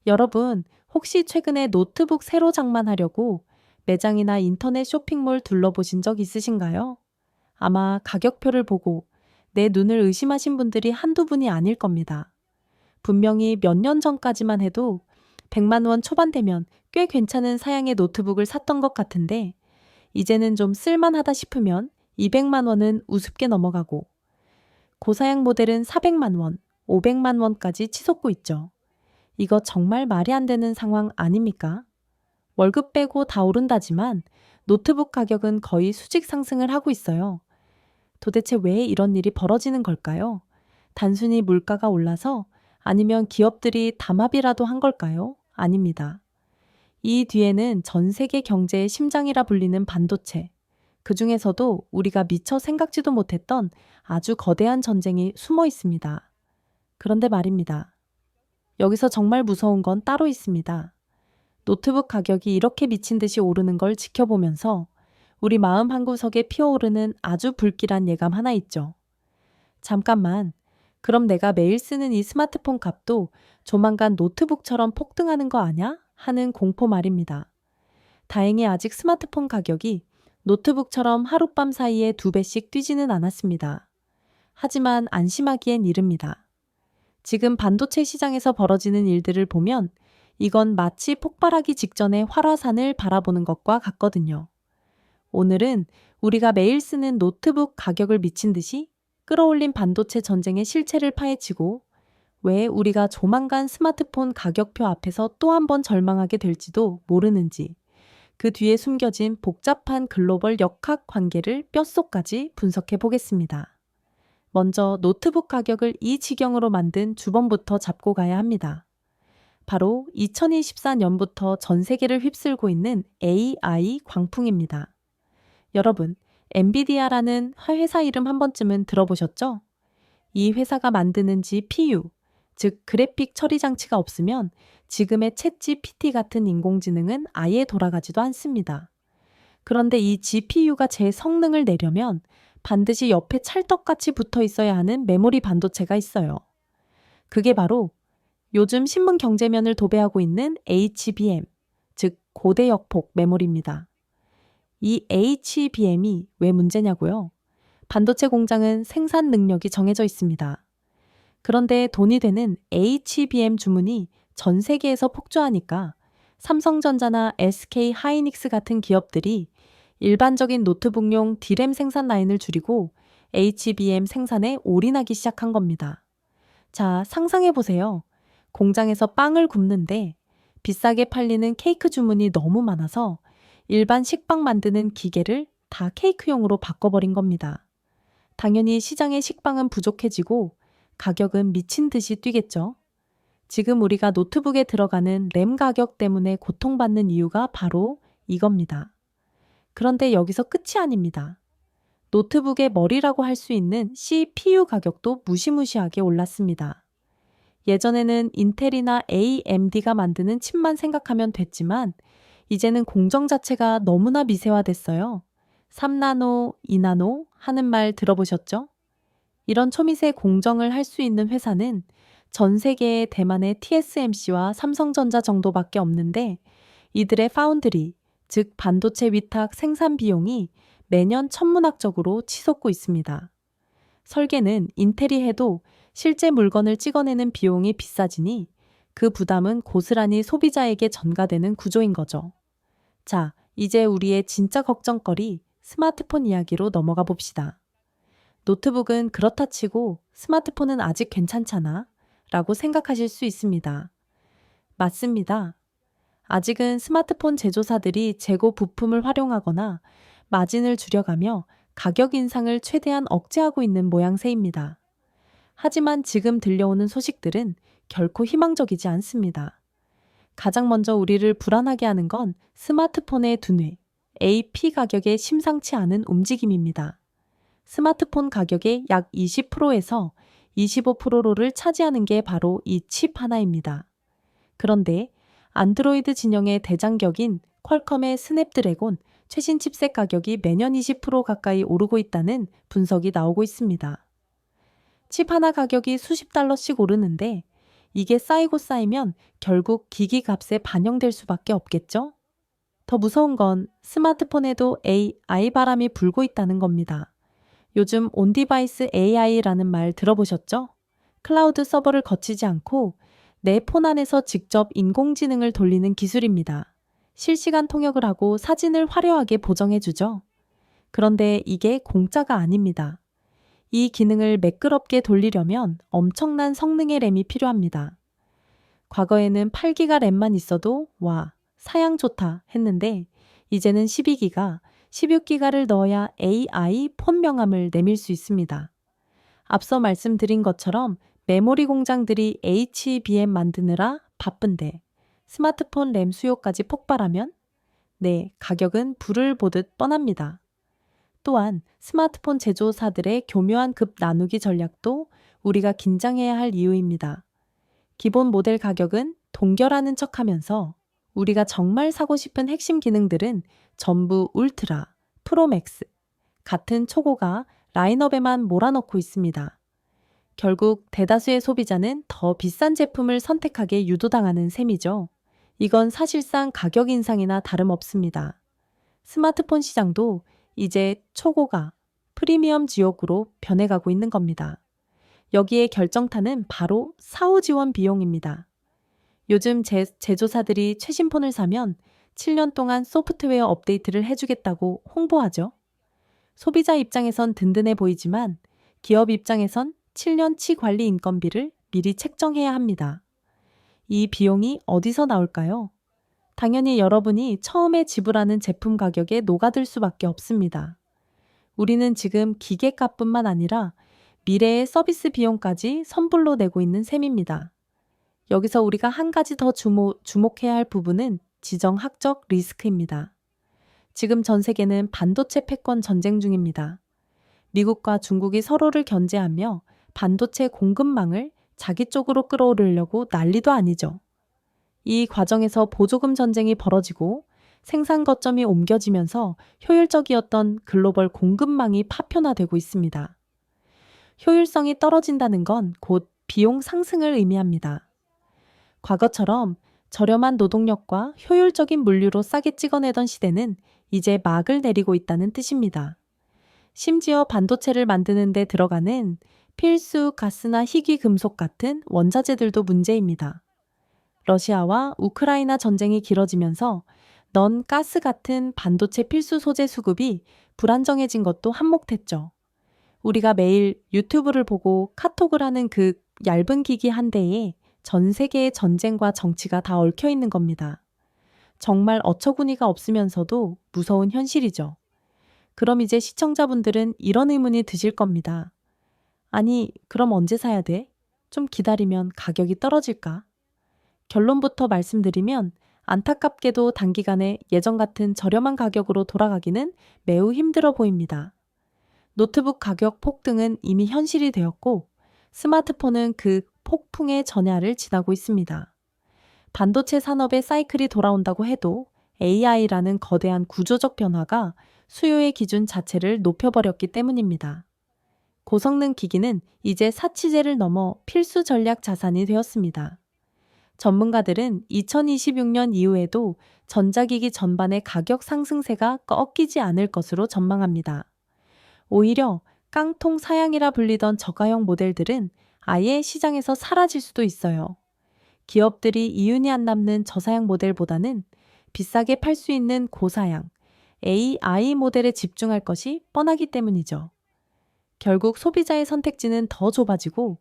여러분, 혹시 최근에 노트북 새로 장만하려고 매장이나 인터넷 쇼핑몰 둘러보신 적 있으신가요? 아마 가격표를 보고 내 눈을 의심하신 분들이 한두 분이 아닐 겁니다. 분명히 몇 년 전까지만 해도 100만 원 초반 되면 꽤 괜찮은 사양의 노트북을 샀던 것 같은데, 이제는 좀 쓸만하다 싶으면 200만 원은 우습게 넘어가고, 고사양 모델은 400만 원, 500만 원까지 치솟고 있죠. 이거 정말 말이 안 되는 상황 아닙니까? 월급 빼고 다 오른다지만 노트북 가격은 거의 수직 상승을 하고 있어요. 도대체 왜 이런 일이 벌어지는 걸까요? 단순히 물가가 올라서, 아니면 기업들이 담합이라도 한 걸까요? 아닙니다. 이 뒤에는 전 세계 경제의 심장이라 불리는 반도체, 그 중에서도 우리가 미처 생각지도 못했던 아주 거대한 전쟁이 숨어 있습니다. 그런데 말입니다. 여기서 정말 무서운 건 따로 있습니다. 노트북 가격이 이렇게 미친 듯이 오르는 걸 지켜보면서 우리 마음 한구석에 피어오르는 아주 불길한 예감 하나 있죠. 잠깐만, 그럼 내가 매일 쓰는 이 스마트폰 값도 조만간 노트북처럼 폭등하는 거 아냐? 하는 공포 말입니다. 다행히 아직 스마트폰 가격이 노트북처럼 하룻밤 사이에 2배씩 뛰지는 않았습니다. 하지만 안심하기엔 이릅니다. 지금 반도체 시장에서 벌어지는 일들을 보면 이건 마치 폭발하기 직전의 활화산을 바라보는 것과 같거든요. 오늘은 우리가 매일 쓰는 노트북 가격을 미친 듯이 끌어올린 반도체 전쟁의 실체를 파헤치고, 왜 우리가 조만간 스마트폰 가격표 앞에서 또 한 번 절망하게 될지도 모르는지, 그 뒤에 숨겨진 복잡한 글로벌 역학 관계를 뼛속까지 분석해 보겠습니다. 먼저 노트북 가격을 이 지경으로 만든 주범부터 잡고 가야 합니다. 바로 2024년부터 전 세계를 휩쓸고 있는 AI 광풍입니다. 여러분, 엔비디아라는 회사 이름 한 번쯤은 들어보셨죠? 이 회사가 만드는 GPU, 즉 그래픽 처리 장치가 없으면 지금의 챗GPT 같은 인공지능은 아예 돌아가지도 않습니다. 그런데 이 GPU가 제 성능을 내려면 반드시 옆에 찰떡같이 붙어 있어야 하는 메모리 반도체가 있어요. 그게 바로 요즘 신문 경제면을 도배하고 있는 HBM, 즉 고대역폭 메모리입니다. 이 HBM이 왜 문제냐고요? 반도체 공장은 생산 능력이 정해져 있습니다. 그런데 돈이 되는 HBM 주문이 전 세계에서 폭주하니까 삼성전자나 SK 하이닉스 같은 기업들이 일반적인 노트북용 D램 생산 라인을 줄이고 HBM 생산에 올인하기 시작한 겁니다. 자, 상상해 보세요. 공장에서 빵을 굽는데 비싸게 팔리는 케이크 주문이 너무 많아서 일반 식빵 만드는 기계를 다 케이크용으로 바꿔버린 겁니다. 당연히 시장의 식빵은 부족해지고 가격은 미친 듯이 뛰겠죠. 지금 우리가 노트북에 들어가는 램 가격 때문에 고통받는 이유가 바로 이겁니다. 그런데 여기서 끝이 아닙니다. 노트북의 머리라고 할 수 있는 CPU 가격도 무시무시하게 올랐습니다. 예전에는 인텔이나 AMD가 만드는 칩만 생각하면 됐지만, 이제는 공정 자체가 너무나 미세화됐어요. 3나노, 2나노 하는 말 들어보셨죠? 이런 초미세 공정을 할 수 있는 회사는 전 세계의 대만의 TSMC와 삼성전자 정도밖에 없는데, 이들의 파운드리, 즉 반도체 위탁 생산 비용이 매년 천문학적으로 치솟고 있습니다. 설계는 인텔이 해도 실제 물건을 찍어내는 비용이 비싸지니 그 부담은 고스란히 소비자에게 전가되는 구조인 거죠. 자, 이제 우리의 진짜 걱정거리 스마트폰 이야기로 넘어가 봅시다. 노트북은 그렇다 치고 스마트폰은 아직 괜찮잖아 라고 생각하실 수 있습니다. 맞습니다. 아직은 스마트폰 제조사들이 재고 부품을 활용하거나 마진을 줄여가며 가격 인상을 최대한 억제하고 있는 모양새입니다. 하지만 지금 들려오는 소식들은 결코 희망적이지 않습니다. 가장 먼저 우리를 불안하게 하는 건 스마트폰의 두뇌, AP 가격의 심상치 않은 움직임입니다. 스마트폰 가격의 약 20%에서 25%를 차지하는 게 바로 이 칩 하나입니다. 그런데 안드로이드 진영의 대장격인 퀄컴의 스냅드래곤 최신 칩셋 가격이 매년 20% 가까이 오르고 있다는 분석이 나오고 있습니다. 칩 하나 가격이 수십 달러씩 오르는데 이게 쌓이고 쌓이면 결국 기기 값에 반영될 수밖에 없겠죠? 더 무서운 건 스마트폰에도 AI 바람이 불고 있다는 겁니다. 요즘 온디바이스 AI라는 말 들어보셨죠? 클라우드 서버를 거치지 않고 내 폰 안에서 직접 인공지능을 돌리는 기술입니다. 실시간 통역을 하고 사진을 화려하게 보정해주죠. 그런데 이게 공짜가 아닙니다. 이 기능을 매끄럽게 돌리려면 엄청난 성능의 램이 필요합니다. 과거에는 8기가 램만 있어도 와, 사양 좋다 했는데 이제는 12기가, 16기가를 넣어야 AI 폰 명함을 내밀 수 있습니다. 앞서 말씀드린 것처럼 메모리 공장들이 HBM 만드느라 바쁜데 스마트폰 램 수요까지 폭발하면 네, 가격은 불을 보듯 뻔합니다. 또한 스마트폰 제조사들의 교묘한 급 나누기 전략도 우리가 긴장해야 할 이유입니다. 기본 모델 가격은 동결하는 척하면서 우리가 정말 사고 싶은 핵심 기능들은 전부 울트라, 프로맥스 같은 초고가 라인업에만 몰아넣고 있습니다. 결국 대다수의 소비자는 더 비싼 제품을 선택하게 유도당하는 셈이죠. 이건 사실상 가격 인상이나 다름없습니다. 스마트폰 시장도 이제 초고가 프리미엄 지옥으로 변해가고 있는 겁니다. 여기에 결정타는 바로 사후 지원 비용입니다. 요즘 제조사들이 최신 폰을 사면 7년 동안 소프트웨어 업데이트를 해주겠다고 홍보하죠. 소비자 입장에선 든든해 보이지만 기업 입장에선 7년치 관리 인건비를 미리 책정해야 합니다. 이 비용이 어디서 나올까요? 당연히 여러분이 처음에 지불하는 제품 가격에 녹아들 수밖에 없습니다. 우리는 지금 기계값뿐만 아니라 미래의 서비스 비용까지 선불로 내고 있는 셈입니다. 여기서 우리가 한 가지 더 주목해야 할 부분은 지정학적 리스크입니다. 지금 전 세계는 반도체 패권 전쟁 중입니다. 미국과 중국이 서로를 견제하며 반도체 공급망을 자기 쪽으로 끌어오르려고 난리도 아니죠. 이 과정에서 보조금 전쟁이 벌어지고 생산 거점이 옮겨지면서 효율적이었던 글로벌 공급망이 파편화되고 있습니다. 효율성이 떨어진다는 건 곧 비용 상승을 의미합니다. 과거처럼 저렴한 노동력과 효율적인 물류로 싸게 찍어내던 시대는 이제 막을 내리고 있다는 뜻입니다. 심지어 반도체를 만드는 데 들어가는 필수 가스나 희귀 금속 같은 원자재들도 문제입니다. 러시아와 우크라이나 전쟁이 길어지면서 넌 가스 같은 반도체 필수 소재 수급이 불안정해진 것도 한몫했죠. 우리가 매일 유튜브를 보고 카톡을 하는 그 얇은 기기 한 대에 전 세계의 전쟁과 정치가 다 얽혀 있는 겁니다. 정말 어처구니가 없으면서도 무서운 현실이죠. 그럼 이제 시청자분들은 이런 의문이 드실 겁니다. 아니, 그럼 언제 사야 돼? 좀 기다리면 가격이 떨어질까? 결론부터 말씀드리면 안타깝게도 단기간에 예전 같은 저렴한 가격으로 돌아가기는 매우 힘들어 보입니다. 노트북 가격 폭등은 이미 현실이 되었고 스마트폰은 그 폭풍의 전야를 지나고 있습니다. 반도체 산업의 사이클이 돌아온다고 해도 AI라는 거대한 구조적 변화가 수요의 기준 자체를 높여버렸기 때문입니다. 고성능 기기는 이제 사치제를 넘어 필수 전략 자산이 되었습니다. 전문가들은 2026년 이후에도 전자기기 전반의 가격 상승세가 꺾이지 않을 것으로 전망합니다. 오히려 깡통 사양이라 불리던 저가형 모델들은 아예 시장에서 사라질 수도 있어요. 기업들이 이윤이 안 남는 저사양 모델보다는 비싸게 팔 수 있는 고사양, AI 모델에 집중할 것이 뻔하기 때문이죠. 결국 소비자의 선택지는 더 좁아지고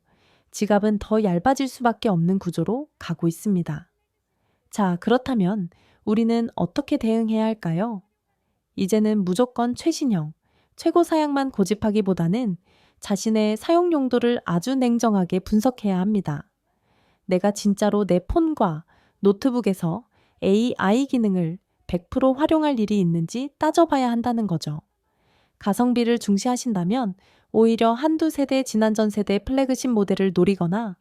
지갑은 더 얇아질 수밖에 없는 구조로 가고 있습니다. 자, 그렇다면 우리는 어떻게 대응해야 할까요? 이제는 무조건 최신형, 최고 사양만 고집하기보다는 자신의 사용 용도를 아주 냉정하게 분석해야 합니다. 내가 진짜로 내 폰과 노트북에서 AI 기능을 100% 활용할 일이 있는지 따져봐야 한다는 거죠. 가성비를 중시하신다면 오히려 한두 세대 지난 전 세대 플래그십 모델을 노리거나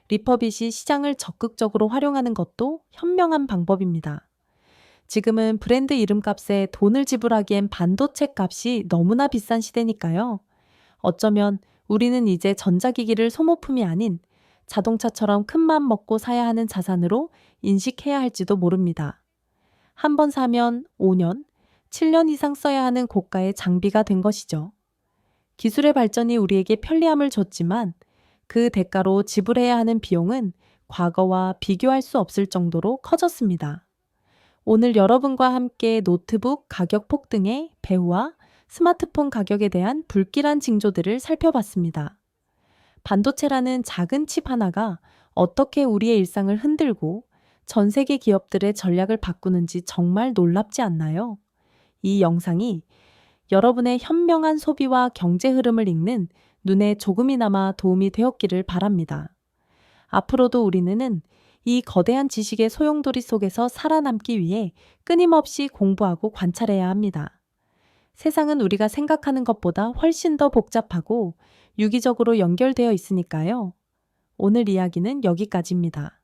리퍼빗이 시장을 적극적으로 활용하는 것도 현명한 방법입니다. 지금은 브랜드 이름값에 돈을 지불하기엔 반도체 값이 너무나 비싼 시대니까요. 어쩌면 우리는 이제 전자기기를 소모품이 아닌 자동차처럼 큰맘 먹고 사야 하는 자산으로 인식해야 할지도 모릅니다. 한 번 사면 5년, 7년 이상 써야 하는 고가의 장비가 된 것이죠. 기술의 발전이 우리에게 편리함을 줬지만 그 대가로 지불해야 하는 비용은 과거와 비교할 수 없을 정도로 커졌습니다. 오늘 여러분과 함께 노트북 가격 폭등의 배후와 스마트폰 가격에 대한 불길한 징조들을 살펴봤습니다. 반도체라는 작은 칩 하나가 어떻게 우리의 일상을 흔들고 전 세계 기업들의 전략을 바꾸는지 정말 놀랍지 않나요? 이 영상이 여러분의 현명한 소비와 경제 흐름을 읽는 눈에 조금이나마 도움이 되었기를 바랍니다. 앞으로도 우리는 이 거대한 지식의 소용돌이 속에서 살아남기 위해 끊임없이 공부하고 관찰해야 합니다. 세상은 우리가 생각하는 것보다 훨씬 더 복잡하고 유기적으로 연결되어 있으니까요. 오늘 이야기는 여기까지입니다.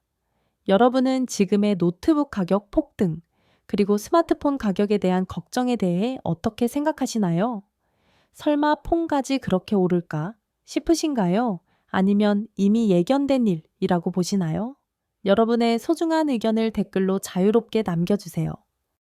여러분은 지금의 노트북 가격 폭등, 그리고 스마트폰 가격에 대한 걱정에 대해 어떻게 생각하시나요? 설마 폰까지 그렇게 오를까 싶으신가요? 아니면 이미 예견된 일이라고 보시나요? 여러분의 소중한 의견을 댓글로 자유롭게 남겨주세요.